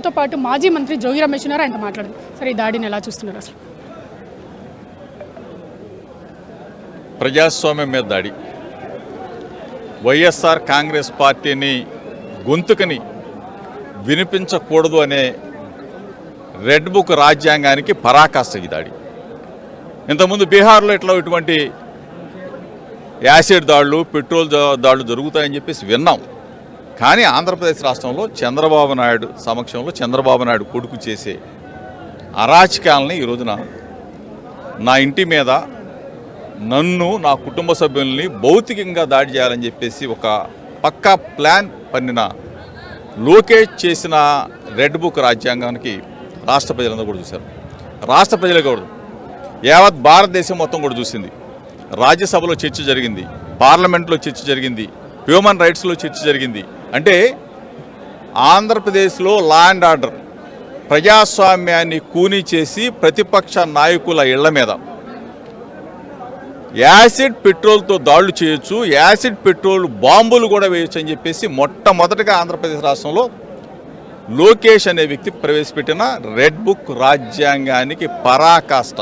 మనతో పాటు మాజీ మంత్రి జోగి రమేష్ ఉన్నారు. ఆయనతో మాట్లాడదు. సరే, ఈ దాడిని ఎలా చూస్తున్నారు అసలు? ప్రజాస్వామ్యం మీద దాడి, వైఎస్ఆర్ కాంగ్రెస్ పార్టీని గొంతుకని వినిపించకూడదు అనే రెడ్ బుక్ రాజ్యాంగానికి పరాకాష్ట ఈ దాడి. ఇంతకుముందు బీహార్లో ఇటువంటి యాసిడ్ దాడులు, పెట్రోల్ దాడులు జరుగుతాయని చెప్పేసి విన్నాం. కానీ ఆంధ్రప్రదేశ్ రాష్ట్రంలో చంద్రబాబు నాయుడు సమక్షంలో చంద్రబాబు నాయుడు కొడుకు చేసే అరాచకాలని ఈ రోజున నా ఇంటి మీద నన్ను, నా కుటుంబ సభ్యుల్ని భౌతికంగా దాడి చేయాలని చెప్పేసి ఒక పక్కా ప్లాన్ పన్నిన లోకేష్ చేసిన రెడ్ బుక్ రాజ్యాంగానికి రాష్ట్ర ప్రజలందరూ కూడా చూశారు. రాష్ట్ర ప్రజలే కూడా, యావత్ భారతదేశం మొత్తం కూడా చూసింది. రాజ్యసభలో చర్చ జరిగింది, పార్లమెంట్లో చర్చ జరిగింది, హ్యూమన్ రైట్స్లో చర్చ జరిగింది. అంటే ఆంధ్రప్రదేశ్లో లా అండ్ ఆర్డర్, ప్రజాస్వామ్యాన్ని కూనీ చేసి ప్రతిపక్ష నాయకుల ఇళ్ల మీద యాసిడ్ పెట్రోల్తో దాడులు చేయొచ్చు, యాసిడ్ పెట్రోల్ బాంబులు కూడా వేయచ్చు అని చెప్పేసి మొట్టమొదటిగా ఆంధ్రప్రదేశ్ రాష్ట్రంలో లోకేష్ అనే వ్యక్తి ప్రవేశపెట్టిన రెడ్ బుక్ రాజ్యాంగానికి పరాకాష్ట.